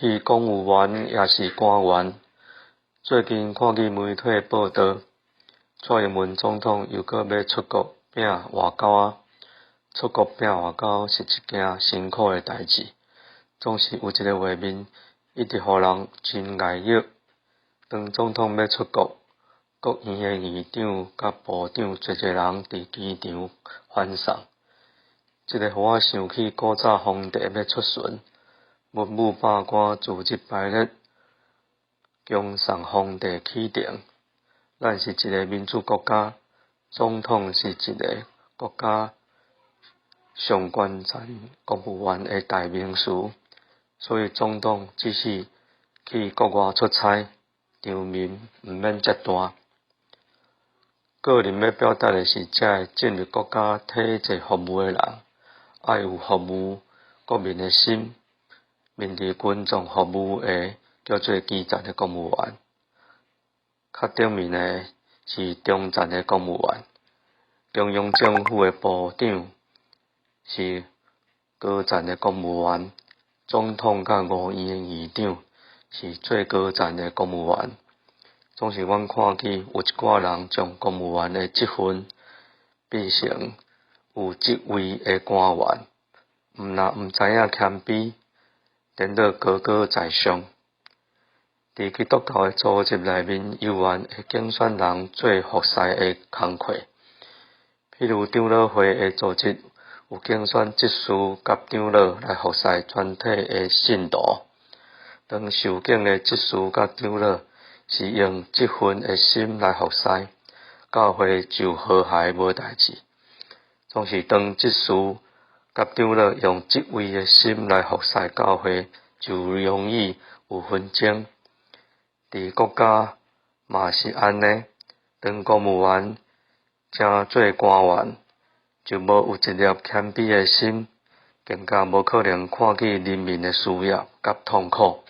是公务员也是官员。最近看见媒体报道，蔡英文总统又搁要出国拼外交啊！出国拼外交是一件辛苦的代志，总是有一个画面一直互人真压抑。当总统要出国，国院的院长甲部长侪人伫机场欢送，这个互我想起古早皇帝要出巡，文武百官逐日排列，恭送皇帝启程。咱是一个民主国家，总统是一个国家上关键公务员的代名词，所以总统即使去国外出差，场面毋免遮大。个人要表达的是，遮会进入国家体制服务的人，爱有服务国民的心，面对群众服务的叫做基层的公务员。较顶面的是中层的公务员，中央政府的部长是高层的公务员，总统甲五院的院长是最高层的公务员。总是阮看见有一寡人将公务员的职分变成有职位的官员，毋知影谦卑，颠倒高高在上。伫基督教的组织内面，有缘会竞选人做服侍的工课，譬如长老会的组织有竞选执事甲长老来服侍全体的信徒。当受敬的执事甲长老是用这份的心来服侍，教会就和谐无代志。总是当执事甲长老用职位的心来服侍教会，就容易有纷争。伫国家嘛是安尼，当公务员正做官员，就无有一粒谦卑的心，更加无可能看见人民的需要甲痛苦。